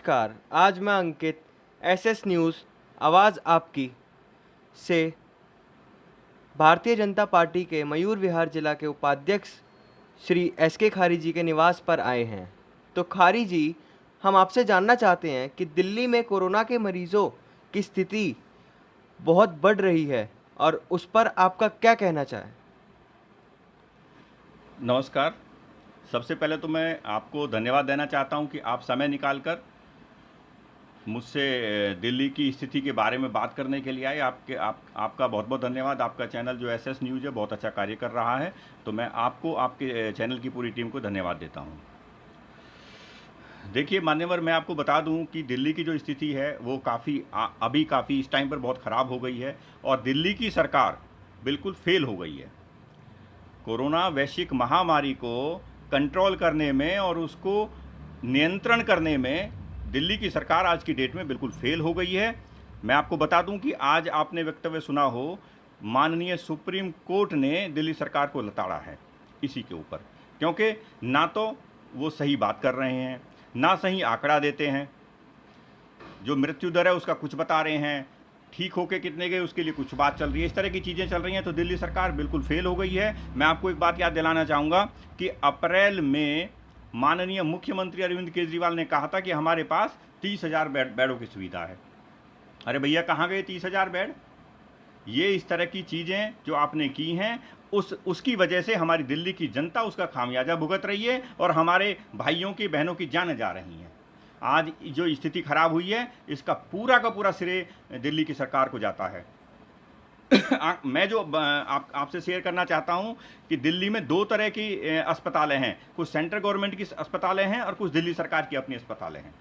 नमस्कार। आज मैं अंकित एसएस न्यूज़ आवाज़ आपकी से भारतीय जनता पार्टी के मयूर विहार जिला के उपाध्यक्ष श्री एसके खारी जी के निवास पर आए हैं। तो खारी जी, हम आपसे जानना चाहते हैं कि दिल्ली में कोरोना के मरीजों की स्थिति बहुत बढ़ रही है और उस पर आपका क्या कहना चाहें? नमस्कार। सबसे पहले तो मैं आपको धन्यवाद देना चाहता हूं कि आप समय निकालकर मुझसे दिल्ली की स्थिति के बारे में बात करने के लिए आए। आपका बहुत बहुत धन्यवाद। आपका चैनल जो एसएस न्यूज़ है बहुत अच्छा कार्य कर रहा है, तो मैं आपको आपके चैनल की पूरी टीम को धन्यवाद देता हूं। देखिए मान्यवर, मैं आपको बता दूं कि दिल्ली की जो स्थिति है वो अभी काफ़ी इस टाइम पर बहुत ख़राब हो गई है और दिल्ली की सरकार बिल्कुल फेल हो गई है। कोरोना वैश्विक महामारी को कंट्रोल करने में और उसको नियंत्रण करने में दिल्ली की सरकार आज की डेट में बिल्कुल फेल हो गई है। मैं आपको बता दूं कि आज आपने वक्तव्य सुना हो, माननीय सुप्रीम कोर्ट ने दिल्ली सरकार को लताड़ा है इसी के ऊपर, क्योंकि ना तो वो सही बात कर रहे हैं, ना सही आंकड़ा देते हैं। जो मृत्यु दर है उसका कुछ बता रहे हैं, ठीक होके कितने गए उसके लिए कुछ बात चल रही है, इस तरह की चीज़ें चल रही हैं। तो दिल्ली सरकार बिल्कुल फेल हो गई है। मैं आपको एक बात याद दिलाना चाहूँगा कि अप्रैल में माननीय मुख्यमंत्री अरविंद केजरीवाल ने कहा था कि हमारे पास 30,000 बेडों की सुविधा है। अरे भैया, कहाँ गए 30,000 बेड? ये इस तरह की चीज़ें जो आपने की हैं उसकी वजह से हमारी दिल्ली की जनता उसका खामियाजा भुगत रही है और हमारे भाइयों की बहनों की जानें जा रही हैं। आज जो स्थिति खराब हुई है इसका पूरा का पूरा श्रेय दिल्ली की सरकार को जाता है। मैं जो आपसे शेयर करना चाहता हूं कि दिल्ली में दो तरह की अस्पतालें हैं, कुछ सेंट्रल गवर्नमेंट की अस्पतालें हैं और कुछ दिल्ली सरकार की अपनी अस्पतालें हैं।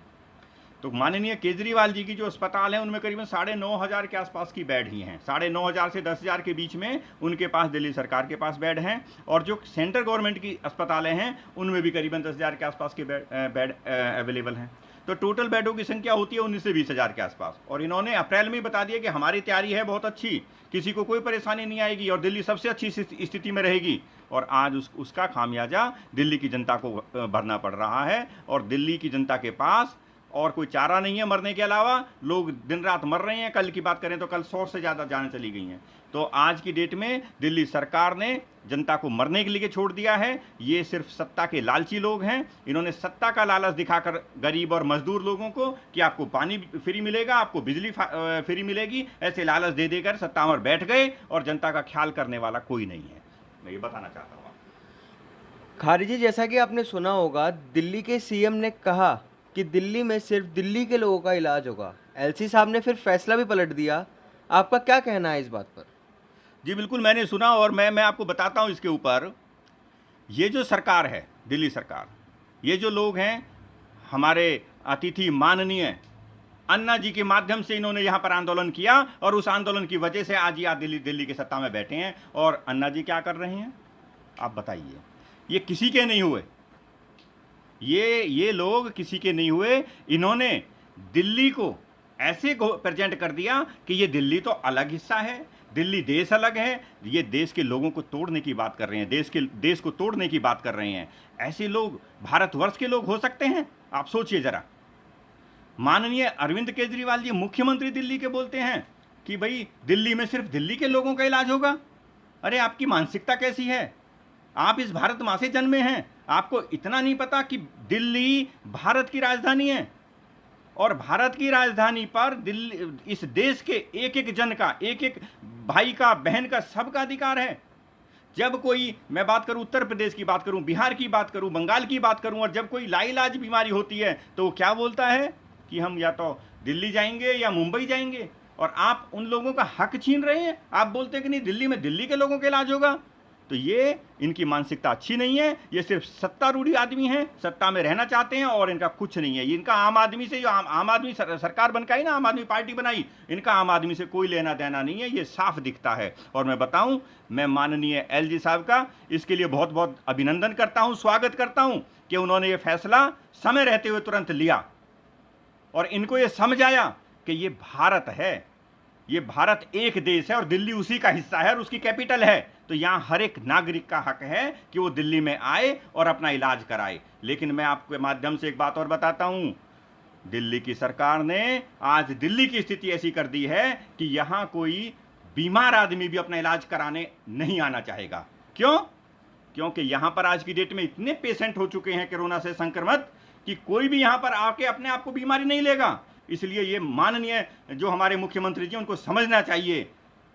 तो माननीय केजरीवाल जी की जो अस्पताल है उनमें करीबन 9,500 के आसपास की बेड ही हैं। 9,500 से 10,000 के बीच में उनके पास दिल्ली सरकार के पास बेड हैं और जो सेंट्रल गवर्नमेंट की अस्पतालें हैं उनमें भी करीबन 10,000 के आसपास के बेड अवेलेबल हैं। तो टोटल बेडों की संख्या होती है 19 से 20,000 के आसपास। और इन्होंने अप्रैल में ही बता दिया कि हमारी तैयारी है बहुत अच्छी, किसी को कोई परेशानी नहीं आएगी और दिल्ली सबसे अच्छी स्थिति में रहेगी। और आज उसका खामियाजा दिल्ली की जनता को भरना पड़ रहा है और दिल्ली की जनता के पास और कोई चारा नहीं है मरने के अलावा। लोग दिन रात मर रहे हैं। कल की बात करें तो कल 100 से ज़्यादा जानें चली गई हैं। तो आज की डेट में दिल्ली सरकार ने जनता को मरने के लिए छोड़ दिया है। ये सिर्फ सत्ता के लालची लोग हैं। इन्होंने सत्ता का लालच दिखाकर गरीब और मजदूर लोगों को कि आपको पानी फ्री मिलेगा, आपको बिजली फ्री मिलेगी, ऐसे लालच दे देकर सत्ता में बैठ गए और जनता का ख्याल करने वाला कोई नहीं है। मैं ये बताना चाहता हूँ। खारी जी, जैसा कि आपने सुना होगा, दिल्ली के सीएम ने कहा कि दिल्ली में सिर्फ दिल्ली के लोगों का इलाज होगा। एलसी साहब ने फिर फैसला भी पलट दिया। आपका क्या कहना है इस बात पर? जी बिल्कुल, मैंने सुना और मैं आपको बताता हूँ इसके ऊपर। ये जो सरकार है दिल्ली सरकार, ये जो लोग हैं हमारे अतिथि माननीय अन्ना जी के माध्यम से इन्होंने यहाँ पर आंदोलन किया और उस आंदोलन की वजह से आज ये दिल्ली की सत्ता में बैठे हैं। और अन्ना जी क्या कर रहे हैं आप बताइए? ये किसी के नहीं हुए, ये लोग किसी के नहीं हुए। इन्होंने दिल्ली को ऐसे प्रेजेंट कर दिया कि ये दिल्ली तो अलग हिस्सा है, दिल्ली देश अलग है। ये देश के लोगों को तोड़ने की बात कर रहे हैं, देश को तोड़ने की बात कर रहे हैं। ऐसे लोग भारतवर्ष के लोग हो सकते हैं? आप सोचिए जरा। माननीय अरविंद केजरीवाल जी मुख्यमंत्री दिल्ली के बोलते हैं कि भाई दिल्ली में सिर्फ दिल्ली के लोगों का इलाज होगा। अरे आपकी मानसिकता कैसी है? आप इस भारत माँ से जन्मे हैं, आपको इतना नहीं पता कि दिल्ली भारत की राजधानी है और भारत की राजधानी पर दिल्ली, इस देश के एक एक जन का, एक एक भाई का, बहन का, सबका अधिकार है। जब कोई, मैं बात करूं उत्तर प्रदेश की बात करूं, बिहार की बात करूं, बंगाल की बात करूं, और जब कोई लाइलाज बीमारी होती है तो वो क्या बोलता है कि हम या तो दिल्ली जाएंगे या मुंबई जाएंगे। और आप उन लोगों का हक छीन रहे हैं। आप बोलते हैं कि नहीं, दिल्ली में दिल्ली के लोगों का इलाज होगा। तो ये इनकी मानसिकता अच्छी नहीं है। ये सिर्फ सत्तारूढ़ी आदमी हैं, सत्ता में रहना चाहते हैं और इनका कुछ नहीं है। इनका आम आदमी से, जो आम आदमी सरकार बनकाई ना, आम आदमी पार्टी बनाई, इनका आम आदमी से कोई लेना देना नहीं है। ये साफ दिखता है। और मैं बताऊं, मैं माननीय एलजी साहब का इसके लिए बहुत बहुत अभिनंदन करता हूं, स्वागत करता हूं कि उन्होंने ये फैसला समय रहते हुए तुरंत लिया और इनको ये समझ आया कि ये भारत है, ये भारत एक देश है और दिल्ली उसी का हिस्सा है और उसकी कैपिटल है। तो यहाँ हर एक नागरिक का हक है कि वो दिल्ली में आए और अपना इलाज कराए। लेकिन मैं आपके माध्यम से एक बात और बताता हूँ, दिल्ली की सरकार ने आज दिल्ली की स्थिति ऐसी कर दी है कि यहां कोई बीमार आदमी भी अपना इलाज कराने नहीं आना चाहेगा। क्यों? क्योंकि यहां पर आज की डेट में इतने पेशेंट हो चुके हैं कोरोना से संक्रमित कि कोई भी यहां पर आके अपने आप को बीमारी नहीं लेगा। इसलिए ये माननीय जो हमारे मुख्यमंत्री जी उनको समझना चाहिए,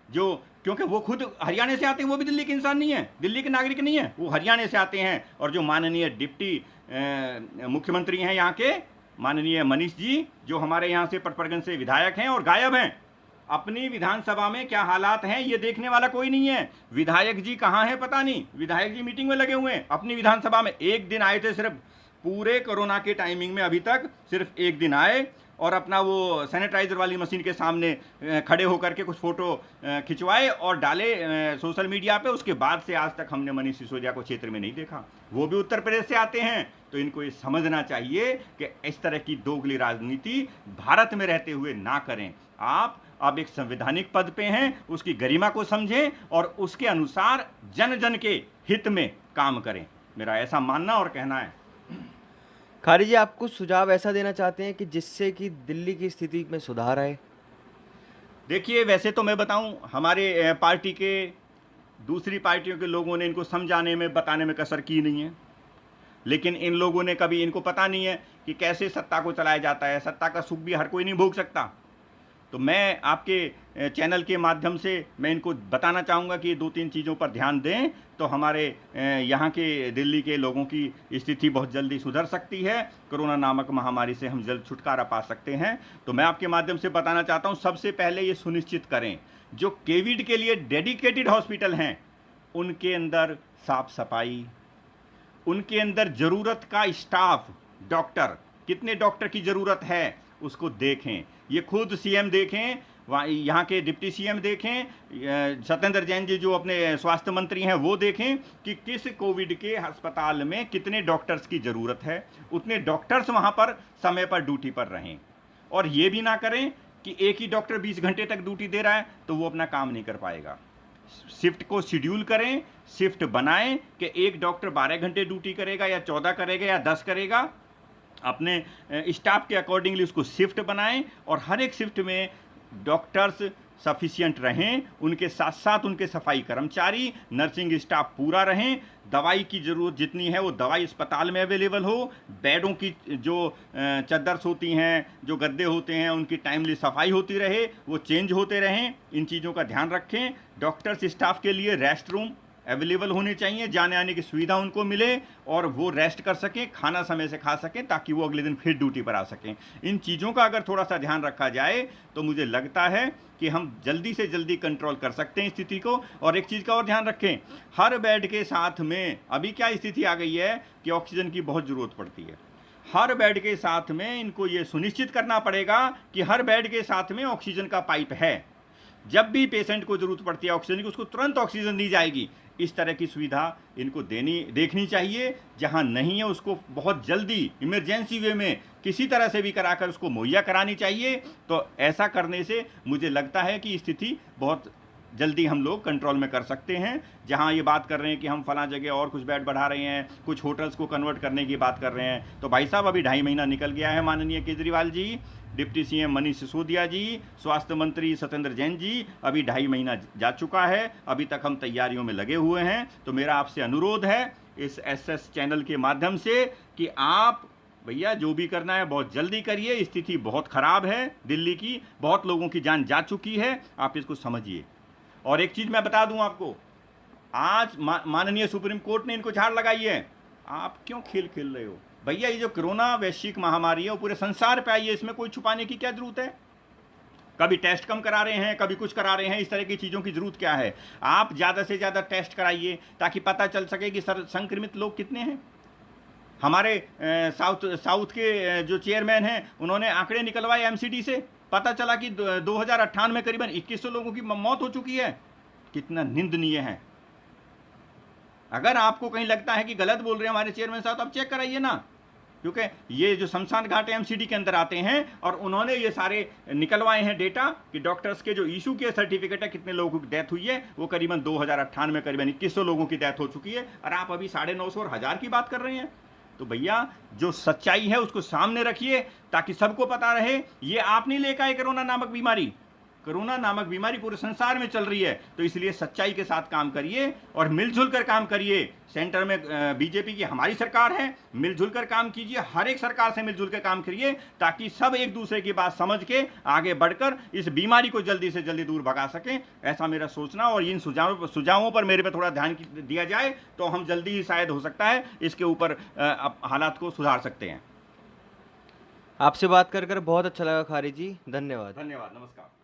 जो क्योंकि वो खुद हरियाणा से आते हैं, वो भी दिल्ली के इंसान नहीं है, दिल्ली के नागरिक नहीं है, वो हरियाणा से आते हैं। और जो माननीय डिप्टी मुख्यमंत्री हैं यहाँ के, माननीय मनीष जी, जो हमारे यहाँ से पटपर्गन से विधायक हैं और गायब हैं, अपनी विधानसभा में क्या हालात हैं ये देखने वाला कोई नहीं है। विधायक जी कहाँ हैं पता नहीं, विधायक जी मीटिंग में लगे हुए हैं। अपनी विधानसभा में एक दिन आए थे, सिर्फ पूरे कोरोना के टाइमिंग में अभी तक सिर्फ एक दिन आए और अपना वो सैनिटाइजर वाली मशीन के सामने खड़े होकर के कुछ फोटो खिंचवाए और डाले सोशल मीडिया पे। उसके बाद से आज तक हमने मनीष सिसोदिया को क्षेत्र में नहीं देखा। वो भी उत्तर प्रदेश से आते हैं। तो इनको ये समझना चाहिए कि इस तरह की दोगली राजनीति भारत में रहते हुए ना करें। आप अब एक संवैधानिक पद पे हैं, उसकी गरिमा को समझें और उसके अनुसार जन जन के हित में काम करें। मेरा ऐसा मानना और कहना है। खारी जी, आप कुछ सुझाव ऐसा देना चाहते हैं कि जिससे कि दिल्ली की स्थिति में सुधार आए? देखिए, वैसे तो मैं बताऊं, हमारे पार्टी के दूसरी पार्टियों के लोगों ने इनको समझाने में बताने में कसर की नहीं है, लेकिन इन लोगों ने कभी, इनको पता नहीं है कि कैसे सत्ता को चलाया जाता है। सत्ता का सुख भी हर कोई नहीं भोग सकता। तो मैं आपके चैनल के माध्यम से मैं इनको बताना चाहूँगा कि ये 2-3 चीज़ों पर ध्यान दें तो हमारे यहाँ के दिल्ली के लोगों की स्थिति बहुत जल्दी सुधर सकती है। कोरोना नामक महामारी से हम जल्द छुटकारा पा सकते हैं। तो मैं आपके माध्यम से बताना चाहता हूँ, सबसे पहले ये सुनिश्चित करें जो कोविड के लिए डेडिकेटेड हॉस्पिटल हैं उनके अंदर साफ सफाई, उनके अंदर ज़रूरत का स्टाफ, डॉक्टर, कितने डॉक्टर की ज़रूरत है उसको देखें। ये खुद सीएम देखें, वहाँ यहाँ के डिप्टी सीएम देखें, सत्येंद्र जैन जी जो अपने स्वास्थ्य मंत्री हैं वो देखें कि किस कोविड के अस्पताल में कितने डॉक्टर्स की ज़रूरत है। उतने डॉक्टर्स वहाँ पर समय पर ड्यूटी पर रहें। और ये भी ना करें कि एक ही डॉक्टर 20 घंटे तक ड्यूटी दे रहा है तो वो अपना काम नहीं कर पाएगा। शिफ्ट को शेड्यूल करें, शिफ्ट बनाएं कि एक डॉक्टर 12 घंटे ड्यूटी करेगा या 14 करेगा या 10 करेगा। अपने स्टाफ के अकॉर्डिंगली उसको शिफ्ट बनाएं और हर एक शिफ्ट में डॉक्टर्स सफिशिएंट रहें, उनके साथ साथ उनके सफाई कर्मचारी, नर्सिंग स्टाफ पूरा रहें। दवाई की ज़रूरत जितनी है वो दवाई अस्पताल में अवेलेबल हो। बेडों की जो चद्दर्स होती हैं, जो गद्दे होते हैं, उनकी टाइमली सफाई होती रहे, वो चेंज होते रहें। इन चीज़ों का ड्यान रखें। डॉक्टर्स स्टाफ के लिए रेस्ट रूम अवेलेबल होने चाहिए, जाने आने की सुविधा उनको मिले और वो रेस्ट कर सकें, खाना समय से खा सकें ताकि वो अगले दिन फिर ड्यूटी पर आ सकें। इन चीज़ों का अगर थोड़ा सा ध्यान रखा जाए तो मुझे लगता है कि हम जल्दी से जल्दी कंट्रोल कर सकते हैं स्थिति को। और एक चीज़ का और ध्यान रखें, हर बेड के साथ में अभी क्या स्थिति आ गई है कि ऑक्सीजन की बहुत ज़रूरत पड़ती है। हर बेड के साथ में इनको ये सुनिश्चित करना पड़ेगा कि हर बेड के साथ में ऑक्सीजन का पाइप है। जब भी पेशेंट को ज़रूरत पड़ती है ऑक्सीजन की, उसको तुरंत ऑक्सीजन दी जाएगी। इस तरह की सुविधा इनको देखनी चाहिए। जहां नहीं है उसको बहुत जल्दी इमरजेंसी वे में किसी तरह से भी कराकर उसको मुहैया करानी चाहिए। तो ऐसा करने से मुझे लगता है कि स्थिति बहुत जल्दी हम लोग कंट्रोल में कर सकते हैं। जहां ये बात कर रहे हैं कि हम फला जगह और कुछ बेड बढ़ा रहे हैं, कुछ होटल्स को कन्वर्ट करने की बात कर रहे हैं, तो भाई साहब अभी 2.5 महीना निकल गया है। माननीय केजरीवाल जी, डिप्टी सीएम मनीष सिसोदिया जी, स्वास्थ्य मंत्री सत्येंद्र जैन जी, अभी 2.5 महीना जा चुका है। अभी तक हम तैयारियों में लगे हुए हैं। तो मेरा आपसे अनुरोध है इस एसएस चैनल के माध्यम से कि आप भैया जो भी करना है बहुत जल्दी करिए। स्थिति बहुत ख़राब है दिल्ली की, बहुत लोगों की जान जा चुकी है, आप इसको समझिए। और एक चीज़ मैं बता दूं आपको, आज माननीय सुप्रीम कोर्ट ने इनको झाड़ लगाई है। आप क्यों खेल खेल रहे हो भैया? ये जो कोरोना वैश्विक महामारी है वो पूरे संसार पे आई है, इसमें कोई छुपाने की क्या जरूरत है? कभी टेस्ट कम करा रहे हैं, कभी कुछ करा रहे हैं, इस तरह की चीज़ों की जरूरत क्या है? आप ज़्यादा से ज़्यादा टेस्ट कराइए ताकि पता चल सके कि संक्रमित लोग कितने हैं। हमारे साउथ के जो चेयरमैन हैं उन्होंने आंकड़े निकलवाए एमसीडी से, पता चला कि 2098 में करीबन 2100 लोगों की मौत हो चुकी है। कितना निंदनीय है। अगर आपको कहीं लगता है कि गलत बोल रहे हैं हमारे चेयरमैन साहब, तो आप चेक कराइए ना, क्योंकि ये जो शमशान घाट एमसीडी के अंदर आते हैं और उन्होंने ये सारे निकलवाए हैं डेटा कि डॉक्टर्स के जो इशू के सर्टिफिकेट है कितने लोगों की डेथ हुई है, वो करीबन 2098 में करीबन 2100 लोगों की डेथ हो चुकी है। और आप अभी 950 और 1000 की बात कर रहे हैं। तो भैया जो सच्चाई है उसको सामने रखिए ताकि सबको पता रहे ये आप नहीं लेकर आए कोरोना नामक बीमारी। कोरोना नामक बीमारी पूरे संसार में चल रही है, तो इसलिए सच्चाई के साथ काम करिए और मिलजुल कर काम करिए। सेंटर में बीजेपी की हमारी सरकार है, मिलजुल कर काम कीजिए, हर एक सरकार से मिलजुल कर काम करिए ताकि सब एक दूसरे की बात समझ के आगे बढ़कर इस बीमारी को जल्दी से जल्दी दूर भगा सकें। ऐसा मेरा सोचना, और इन सुझावों पर मेरे पे थोड़ा ध्यान दिया जाए तो हम जल्दी ही शायद हो सकता है इसके ऊपर हालात को सुधार सकते हैं। आपसे बात कर बहुत अच्छा लगा खारी जी, धन्यवाद। धन्यवाद, नमस्कार।